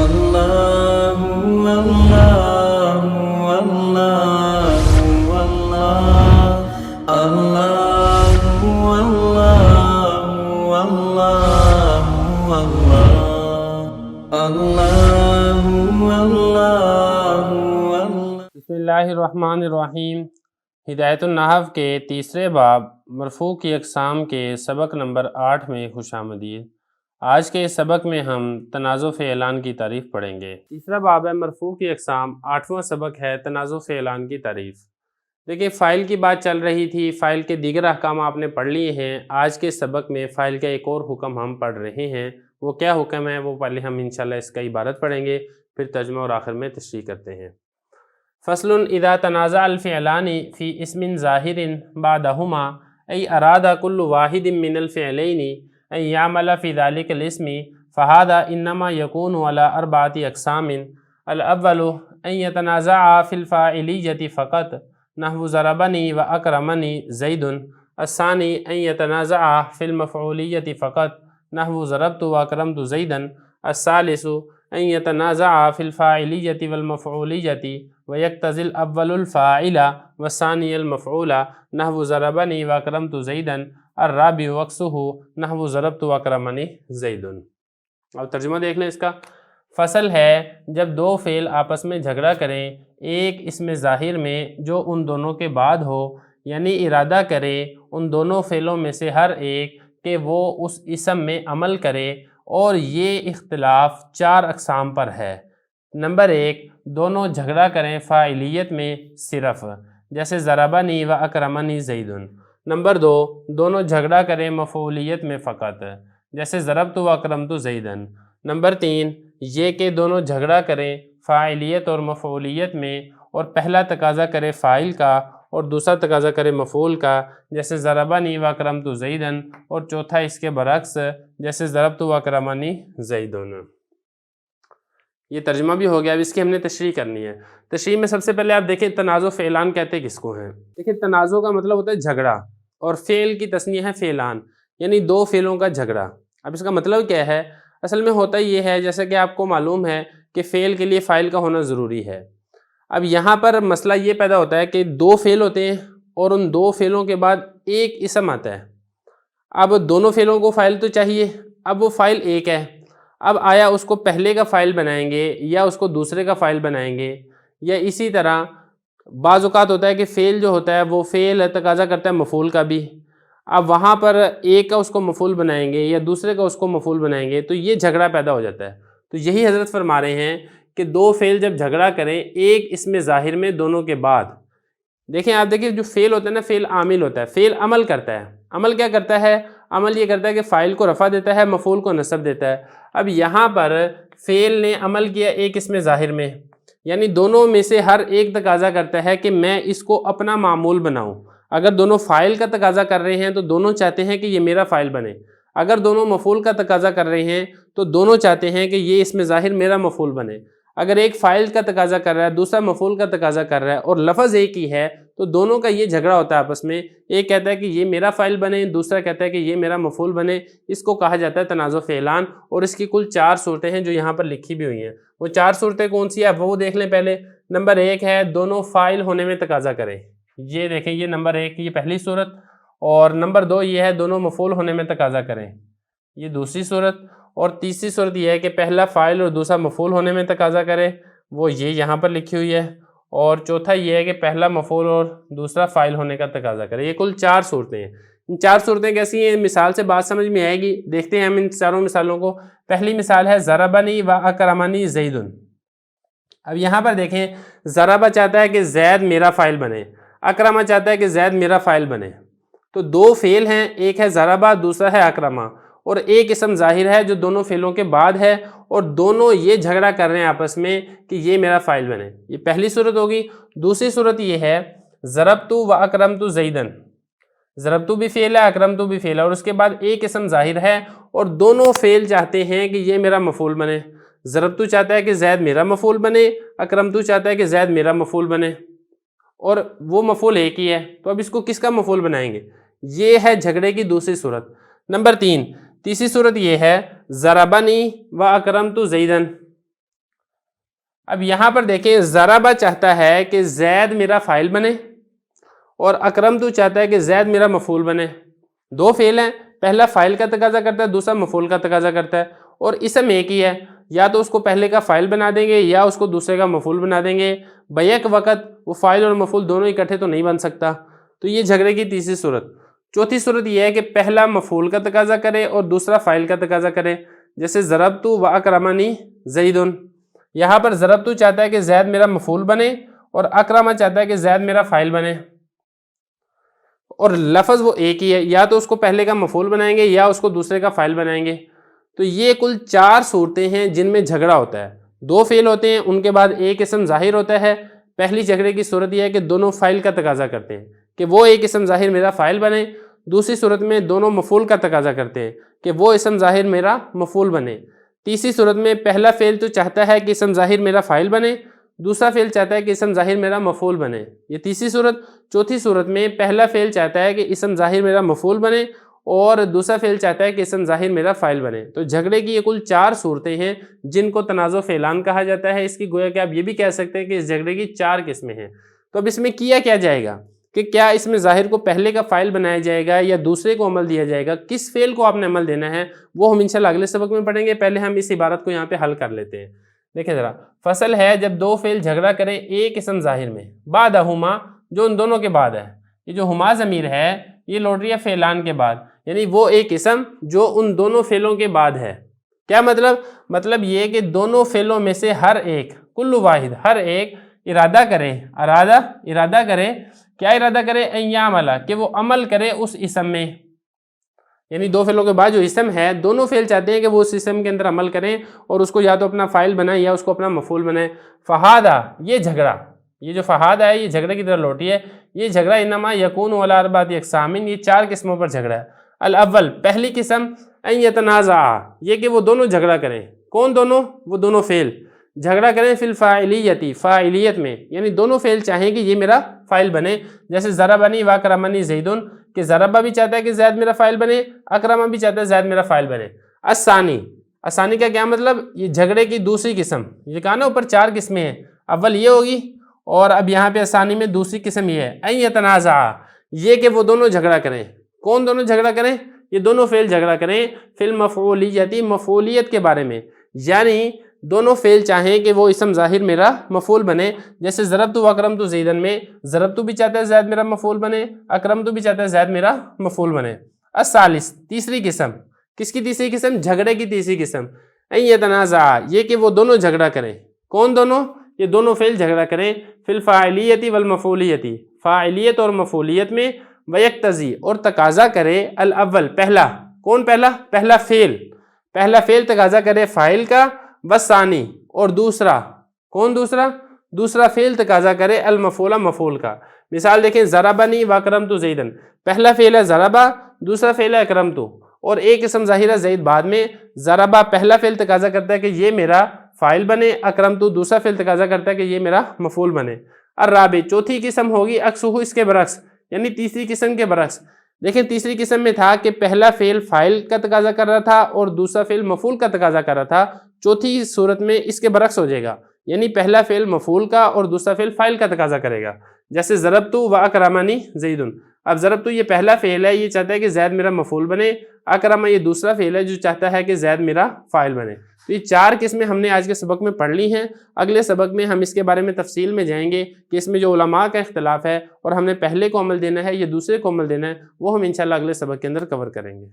اللہ اللہ اللہ اللہ اللہ بسم اللہ الرحمن الرحیم۔ ہدایت النحو کے تیسرے باب مرفوع کی اقسام کے سبق نمبر 8 میں خوش آمدید۔ آج کے سبق میں ہم تنازع فعلان کی تعریف پڑھیں گے۔ تیسرا باب ہے مرفوع کی اقسام، 8واں سبق ہے تنازع فعلان کی تعریف۔ دیکھیں فاعل کی بات چل رہی تھی، فاعل کے دیگر احکام آپ نے پڑھ لیے ہیں۔ آج کے سبق میں فاعل کا ایک اور حکم ہم پڑھ رہے ہیں۔ وہ کیا حکم ہے وہ پہلے ہم انشاءاللہ اس کا عبارت پڑھیں گے، پھر ترجمہ اور آخر میں تشریح کرتے ہیں۔ فصل اذا تنازع الفعلان فی اسم ظاہر بعدہما ای اراد کل واحد من الفعلین ان یعمل فی ذلک الاسم فہذا انما یکون علی 4 اقسام۔ الاول ان یتنازع فی الفاعلیۃ فقط نحو ضربنی و اکرمنی زید۔ الثانی ان یتنازع فی المفعولیۃ فقط نحو ضربت و اکرمت زیدا۔ الثالث ان یتنازع فی الفاعلیۃ والمفعولیۃ ویقتضی الاول الفاعل والثانی المفعول نحو ضربنی و اکرمت زیدا۔ الرابع عکسہ نحو ضربت و اکرمنی زید۔ اب ترجمہ دیکھ لیں اس کا۔ فصل ہے جب دو فعل آپس میں جھگڑا کریں ایک اسم ظاہر میں جو ان دونوں کے بعد ہو، یعنی ارادہ کرے ان دونوں فعلوں میں سے ہر ایک کہ وہ اس اسم میں عمل کرے، اور یہ اختلاف 4 اقسام پر ہے۔ نمبر 1، دونوں جھگڑا کریں فاعلیت میں صرف، جیسے ضربنی و اکرمنی زید۔ نمبر 2، دونوں جھگڑا کریں مفعولیت میں فقط، جیسے ضربت و اکرمت زیدا۔ نمبر 3، یہ کہ دونوں جھگڑا کریں فاعلیت اور مفعولیت میں، اور پہلا تقاضا کرے فاعل کا اور دوسرا تقاضا کرے مفعول کا، جیسے ضربنی و اکرمت زیدا، اور چوتھا اس کے برعکس، جیسے ضربت و اکرمنی زید۔ یہ ترجمہ بھی ہو گیا، اب اس کی ہم نے تشریح کرنی ہے۔ تشریح میں سب سے پہلے آپ دیکھیں تنازع فعلان کہتے کس کو ہیں۔ دیکھیں تنازع کا مطلب ہوتا ہے جھگڑا، اور فعل کی تثنیہ ہے فعلان، یعنی دو فعلوں کا جھگڑا۔ اب اس کا مطلب کیا ہے؟ اصل میں ہوتا یہ ہے جیسا کہ آپ کو معلوم ہے کہ فعل کے لیے فاعل کا ہونا ضروری ہے۔ اب یہاں پر مسئلہ یہ پیدا ہوتا ہے کہ 2 فعل ہوتے ہیں اور ان 2 فعلوں کے بعد ایک اسم آتا ہے۔ اب دونوں فعلوں کو فاعل تو چاہیے، اب وہ فاعل ایک ہے، اب آیا اس کو پہلے کا فاعل بنائیں گے یا اس کو دوسرے کا فاعل بنائیں گے، یا اسی طرح بعض اوقات ہوتا ہے کہ فعل جو ہوتا ہے وہ فعل تقاضا کرتا ہے مفعول کا بھی، اب وہاں پر ایک کا اس کو مفعول بنائیں گے یا دوسرے کا اس کو مفعول بنائیں گے، تو یہ جھگڑا پیدا ہو جاتا ہے۔ تو یہی حضرت فرما رہے ہیں کہ 2 فعل جب جھگڑا کریں ایک اسم ظاہر میں دونوں کے بعد، دیکھیں آپ دیکھیں جو فعل ہوتا ہے نا، فعل عامل ہوتا ہے، فعل عمل کرتا ہے۔ عمل کیا کرتا ہے؟ عمل یہ کرتا ہے کہ فاعل کو رفع دیتا ہے، مفعول کو نصب دیتا ہے۔ اب یہاں پر فعل نے عمل کیا ایک اسم ظاہر میں، یعنی دونوں میں سے ہر ایک تقاضا کرتا ہے کہ میں اس کو اپنا معمول بناؤں۔ اگر دونوں فاعل کا تقاضا کر رہے ہیں تو دونوں چاہتے ہیں کہ یہ میرا فاعل بنے، اگر دونوں مفعول کا تقاضا کر رہے ہیں تو دونوں چاہتے ہیں کہ یہ اسم ظاہر میرا مفعول بنے۔ اگر ایک فاعل کا تقاضا کر رہا ہے دوسرا مفعول کا تقاضا کر رہا ہے اور لفظ ایک ہی ہے، تو دونوں کا یہ جھگڑا ہوتا ہے آپس میں، ایک کہتا ہے کہ یہ میرا فاعل بنے، دوسرا کہتا ہے کہ یہ میرا مفعول بنے۔ اس کو کہا جاتا ہے تنازع فعلان، اور اس کی کل 4 صورتیں ہیں جو یہاں پر لکھی بھی ہوئی ہیں۔ وہ 4 صورتیں کون سی ہیں وہ دیکھ لیں پہلے۔ نمبر 1 ہے دونوں فاعل ہونے میں تقاضا کریں، یہ دیکھیں یہ نمبر 1 یہ پہلی صورت، اور نمبر 2 یہ ہے دونوں مفعول ہونے میں تقاضا کریں، یہ دوسری صورت، اور تیسری صورت یہ ہے کہ پہلا فاعل اور دوسرا مفعول ہونے میں تقاضا کرے، وہ یہ یہاں پر لکھی ہوئی ہے، اور چوتھا یہ ہے کہ پہلا مفعول اور دوسرا فاعل ہونے کا تقاضا کرے۔ یہ کل 4 صورتیں ہیں۔ ان 4 صورتیں کیسی ہیں؟ مثال سے بات سمجھ میں آئے گی، دیکھتے ہیں ہم ان چاروں مثالوں کو۔ پہلی مثال ہے ضربنی و اکرمنی زید۔ اب یہاں پر دیکھیں ضربہ چاہتا ہے کہ زید میرا فاعل بنے، اکرمہ چاہتا ہے کہ زید میرا فاعل بنے۔ تو 2 فعل ہیں، ایک ہے ضربہ دوسرا ہے اکرمہ، اور ایک اسم ظاہر ہے جو دونوں فعلوں کے بعد ہے، اور دونوں یہ جھگڑا کر رہے ہیں آپس میں کہ یہ میرا فاعل بنے۔ یہ پہلی صورت ہوگی۔ دوسری صورت یہ ہے ضربت و اکرمت زیدن۔ ضربت بھی فعل ہے، اکرمت بھی فعل ہے، اور اس کے بعد ایک اسم ظاہر ہے، اور دونوں فعل چاہتے ہیں کہ یہ میرا مفعول بنے۔ ضربت چاہتا ہے کہ زید میرا مفعول بنے، اکرمت چاہتا ہے کہ زید میرا مفعول بنے، اور وہ مفعول ایک ہی ہے، تو اب اس کو کس کا مفعول بنائیں گے؟ یہ ہے جھگڑے کی دوسری صورت۔ نمبر 3، تیسری صورت یہ ہے ضربنی و اکرمت زیدن۔ اب یہاں پر دیکھیں ضربہ چاہتا ہے کہ زید میرا فاعل بنے اور اکرمتو چاہتا ہے کہ زید میرا مفعول بنے. دو فعل ہیں, پہلا فاعل کا تقاضا کرتا ہے, دوسرا مفعول کا تقاضا کرتا ہے, اور اسم ایک ہی ہے, یا تو اس کو پہلے کا فاعل بنا دیں گے یا اس کو دوسرے کا مفعول بنا دیں گے. بیک وقت وہ فاعل اور مفعول دونوں اکٹھے تو نہیں بن سکتا, تو یہ جھگڑے کی تیسری صورت. چوتھی صورت یہ ہے کہ پہلا مفعول کا تقاضا کرے اور دوسرا فاعل کا تقاضا کرے, جیسے ضربتو و اکرمنی زیدن. یہاں پر ضربتو چاہتا ہے کہ زید میرا مفعول بنے اور اکرمہ چاہتا ہے کہ زید میرا فاعل بنے, اور لفظ وہ ایک ہی ہے, یا تو اس کو پہلے کا مفعول بنائیں گے یا اس کو دوسرے کا فاعل بنائیں گے. تو یہ کل 4 صورتیں ہیں جن میں جھگڑا ہوتا ہے. 2 فعل ہوتے ہیں, ان کے بعد ایک اسم ظاہر ہوتا ہے. پہلی جھگڑے کی صورت یہ ہے کہ دونوں فاعل کا تقاضا کرتے ہیں کہ وہ ایک اسم ظاہر میرا فاعل بنے. دوسری صورت میں دونوں مفعول کا تقاضا کرتے ہیں کہ وہ اسم ظاہر میرا مفعول بنے. تیسری صورت میں پہلا فعل تو چاہتا ہے کہ اسم ظاہر میرا فاعل بنے, دوسرا فعل چاہتا ہے کہ اسم ظاہر میرا مفعول بنے. یہ تیسری صورت. چوتھی صورت میں پہلا فعل چاہتا ہے کہ اسم ظاہر میرا مفعول بنے اور دوسرا فعل چاہتا ہے کہ اسم ظاہر میرا فاعل بنے. تو جھگڑے کی یہ کل 4 صورتیں ہیں جن کو تنازع فعلان کہا جاتا ہے. اس کی گویا کہ آپ یہ بھی کہہ سکتے ہیں کہ اس جھگڑے کی 4 قسمیں ہیں. تو اب اس میں کیا جائے گا کہ کیا اس میں ظاہر کو پہلے کا فاعل بنایا جائے گا یا دوسرے کو عمل دیا جائے گا, کس فعل کو آپ نے عمل دینا ہے وہ ہم انشاءاللہ اگلے سبق میں پڑھیں گے. پہلے ہم اس عبارت کو یہاں پہ حل کر لیتے ہیں. دیکھیں ذرا, فصل ہے جب 2 فعل جھگڑا کریں ایک اسم ظاہر میں, بعدہما جو ان دونوں کے بعد ہے. یہ جو ہما ضمیر ہے یہ لوٹ رہی ہے فعلان کے بعد, یعنی وہ ایک اسم جو ان دونوں فعلوں کے بعد ہے. کیا مطلب یہ کہ دونوں فعلوں میں سے ہر ایک, کل واحد, ہر ایک ارادہ کرے کیا ارادہ کرے, ان یعمل, کہ وہ عمل کرے اس اسم میں. یعنی 2 فعلوں کے بعد جو اسم ہے دونوں فعل چاہتے ہیں کہ وہ اس اسم کے اندر عمل کریں اور اس کو یا تو اپنا فاعل بنائیں یا اس کو اپنا مفعول بنائیں. فہادہ, یہ جھگڑا, یہ جو فہادہ ہے یہ جھگڑے کی طرح لوٹی ہے. یہ جھگڑا انما یکون علی 4 اقسام, یہ 4 قسموں پر جھگڑا ہے. الاول, پہلی قسم, ان یتنازع, یہ کہ وہ دونوں جھگڑا کریں. کون دونوں؟ وہ دونوں فعل جھگڑا کریں فی الفاعلیتی, فاعلیت میں, یعنی دونوں فعل چاہیں کہ یہ میرا فاعل بنے. جیسے ضربنی و اکرمنی زیدن, کہ ضربہ بھی چاہتا ہے کہ زید میرا فاعل بنے, اکرمہ بھی چاہتا ہے زید میرا فاعل بنے. الثانی کا کیا مطلب؟ یہ جھگڑے کی دوسری قسم. یہ کہا نا اوپر 4 قسمیں ہیں, اول یہ ہوگی اور اب یہاں پہ الثانی میں دوسری قسم یہ ہے ان یتنازع, یہ کہ وہ دونوں جھگڑا کریں. کون دونوں جھگڑا کریں؟ یہ دونوں فعل جھگڑا کریں فی المفعولیتی, مفعولیت کے بارے میں. یعنی دونوں فعل چاہیں کہ وہ اسم ظاہر میرا مفعول بنے. جیسے ضربتو و اکرمتو زیدن میں ضربتو بھی چاہتا ہے زید میرا مفعول بنے, اکرمتو بھی چاہتا ہے زید میرا مفعول بنے. الثالث, تیسری قسم. کس کی تیسری قسم؟ جھگڑے کی تیسری قسم. ان یتنازع, یہ کہ وہ دونوں جھگڑا کریں. کون دونوں؟ یہ دونوں فعل جھگڑا کریں فی الفاعلیتی والمفعولیتی, فاعلیت اور مفعولیت میں. ویقتضی, اور تقاضا کرے, الاول, پہلا. کون پہلا؟ پہلا فعل تقاضا کرے فاعل کا, والثانی, اور دوسرا. کون دوسرا؟ دوسرا فعل تقاضا کرے المفعول, مفعول کا. مثال دیکھیں, ضربنی و اکرمتو زیدن, پہلا فعل ہے ضربہ, دوسرا فعل ہے اکرمتو, اور ایک اسم ظاہر ہے زید بعد میں. ضربہ پہلا فعل تقاضا کرتا ہے کہ یہ میرا فاعل بنے, اکرمتو دوسرا فعل تقاضا کرتا ہے کہ یہ میرا مفعول بنے. الرابع, چوتھی قسم ہوگی عکسہ, اس کے برعکس, یعنی تیسری قسم کے برعکس. دیکھیں تیسری قسم میں تھا کہ پہلا فعل فاعل کا تقاضا کر رہا تھا اور دوسرا فعل مفعول کا تقاضا کر رہا تھا. چوتھی صورت میں اس کے برعکس ہو جائے گا, یعنی پہلا فعل مفعول کا اور دوسرا فعل فاعل کا تقاضا کرے گا. جیسے ضربتو و اکرمنی زیدن, اب ضربتو یہ پہلا فعل ہے, یہ چاہتا ہے کہ زید میرا مفعول بنے. اکرمہ یہ دوسرا فعل ہے جو چاہتا ہے کہ زید میرا فاعل بنے. تو یہ 4 قسمیں ہم نے آج کے سبق میں پڑھ لی ہیں. اگلے سبق میں ہم اس کے بارے میں تفصیل میں جائیں گے کہ اس میں جو علماء کا اختلاف ہے اور ہم نے پہلے کو عمل دینا ہے یا دوسرے کو عمل دینا ہے, وہ ہم انشاءاللہ اگلے سبق کے اندر کور کریں گے.